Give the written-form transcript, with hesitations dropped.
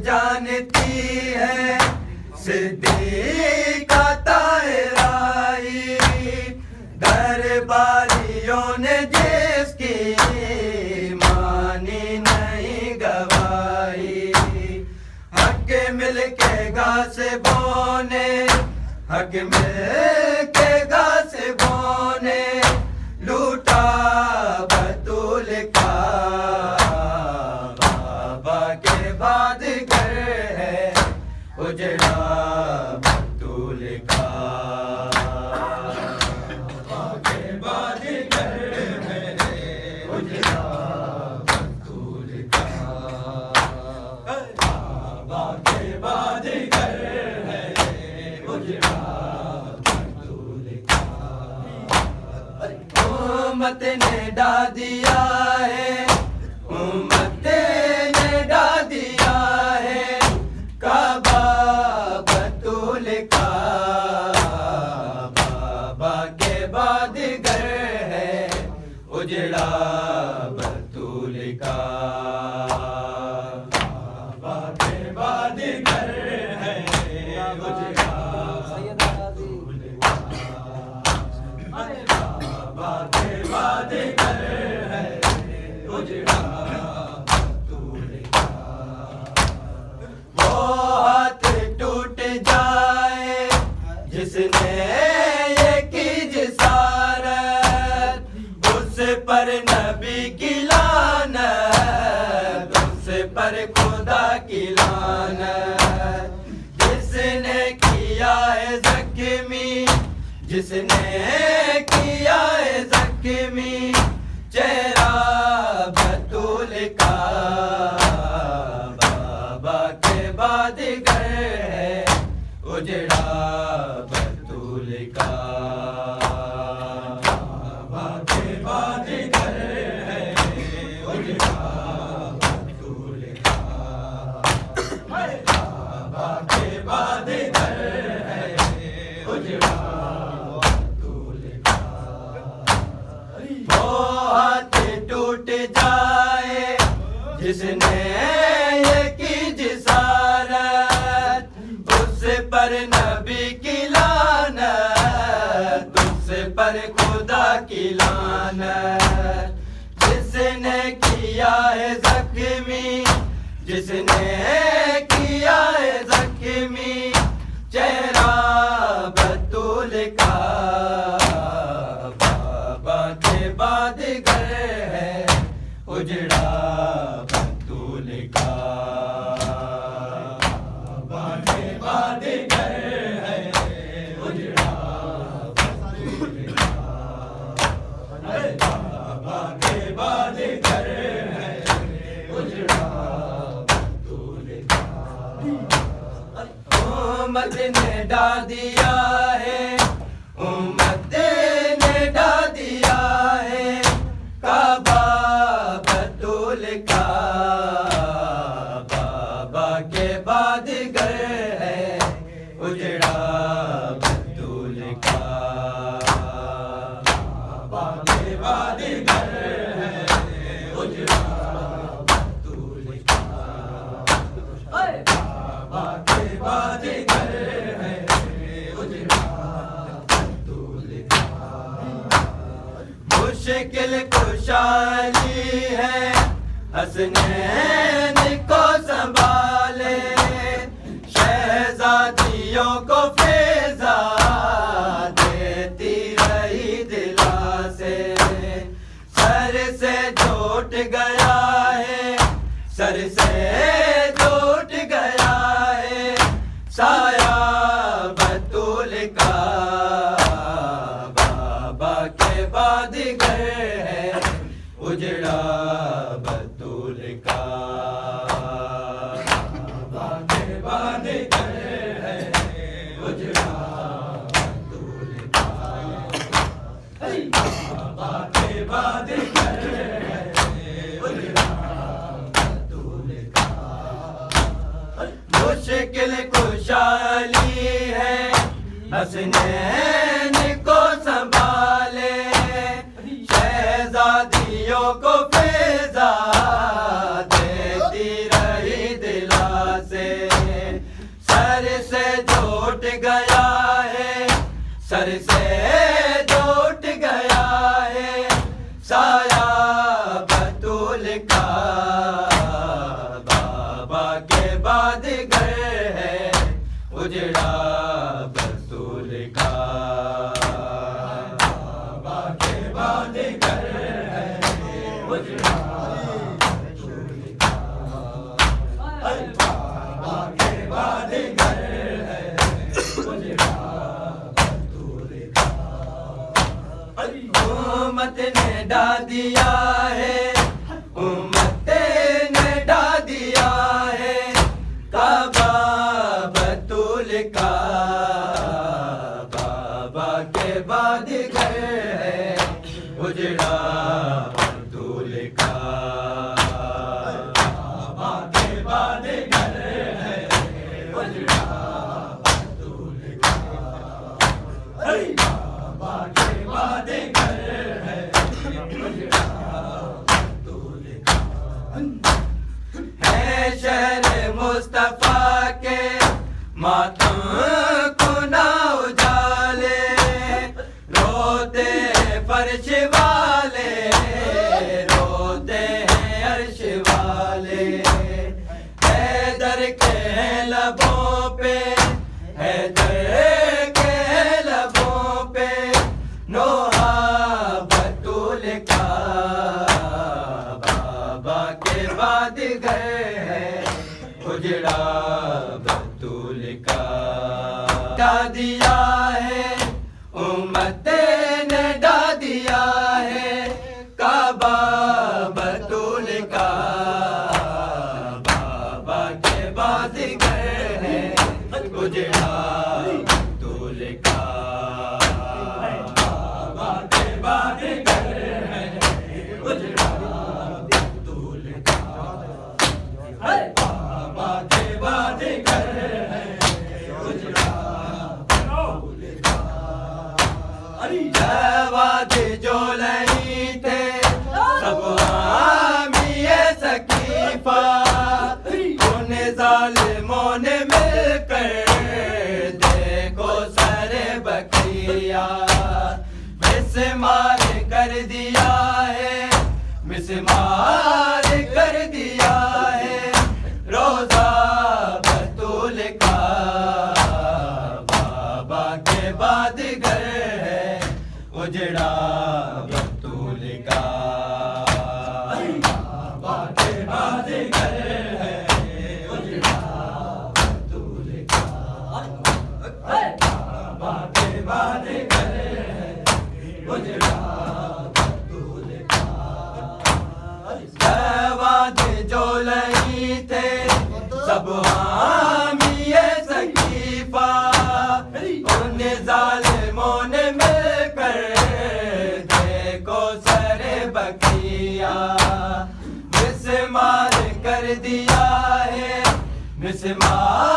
जानती है सिद्दीक़ा ताहिराई, दरबारियों ने जिसकी मानी नहीं गवाई। हक मिल के गासिबों ने, हक मिल के गासिबों ने लूटा बतूल का। बाबा के बाद घर है उजड़ा बतूल का। बाबा के बाद घर है उजड़ा बतूल का। बाबा के बाद घर है उजड़ा बतूल का। उम्मत ने डा दिया है, उम्मत ने डा दिया है काबा बतूल का। बाबा के बाद घर है उजड़ा बतूल का। बाबा के बाद घर है उजड़ा बतूल का। बाबा के बाद घर है उजड़ा बतूल का। वो हाथ टूट जाए जिसने ये की जिसारत, उस पर नबी की लानत, उस पर खुदा की लानत। जिसने किया है ज़ख्मी, जिसने किया है ज़ख्मी चेहरा बतूल का। बाबा के बाद घर है उजड़ा बतूल का। बाबा के बाद घर है उजड़ा बतूल का। बाबा के बाद घर है उजड़ा बतूल का। वो हाथ टूट जाए जिसने ये की जिसारत, उस पर नबी की लानत, उस पर खुदा की लानत। जिसने किया है ज़ख्मी, जिसने किया है ज़ख्मी चेहरा बतूल का। बाबा के बाद घर है उजड़ा बतूल का। बाबा के बाद घर है उजड़ा बतूल का। बाबा के बाद घर है उजड़ा बतूल का। उम्मत ने डा दिया है, उम्मत ने डा दिया है काबा बतूल का। बाबा के बाद घर है उजड़ा बतूल का। बाबा के बाद घर है उजड़ा बतूल का। बाबा के बाद घर है उजड़ा बतूल का। मुश्किल कुशाली है हसनैन को संभाले, शहजादियों को फैज़ा देती रही दिला से। सर से छूट गया है, सर से छूट गया है साया बतूल का। बाबा के बाद घर है उजड़ा बतूल का। बाबा के बाद घर है उजड़ा बतूल का। बाबा के बाद घर है उजड़ा बतूल का। मुश्किल कुशाली है हसनैन को संभाले, शहजादियों को फैज़ा देती रही दिला से। सर से जो उठ गया है साया बतूल का, बाबा के बाद घर है उजड़ा बतूल का, बाबा के बाद घर है उजड़ा बतूल का, बाबा के बाद घर है उजड़ा बतूल का। उम्मत ने डा दिया है, उम्मत ने डा दिया है काबा बतूल का, बाबा के बाद घर है उजड़ा बतूल का, बाबा के बाद घर है उजड़ा बतूल का, बाबा के बाद घर है उजड़ा बतूल का। है शहर मुस्तफा के मातम को ना उजाले, रोते फर्श वाले, रोते हैं अर्श वाले, हैदर के लबों पे, हैदर के लबों पे नोहा बतूल का, बाबा के बाद घर है उजड़ा बतूल का। डा दिया है उम्मत ने डा दिया है काबा बतूल का, बाबा के बाद घर है उजड़ा बतूल का, बाबा के बाद घर है उजड़ा बतूल का, बाबा के बाद घर है उजड़ा बतूल का। जवाद जो नहीं थे सब हामिए सकीफा, उन जालिमों ने मिलकर देखो सरे बकिया, मिसमार कर दिया है, मिसमार कर दिया है रोजा बतूल का, बाबा के बाद घर है उजड़ा बतूल का, बाबा के बाद घर है उजड़ा बतूल का, बाबा के बाद घर है उजड़ा बतूल का। जवाद जो नहीं थे सब हामिए सकीफा, उन जालिमों ने मिलकर देखो सरे बकिया, मिसमार कर दिया है, मिसमार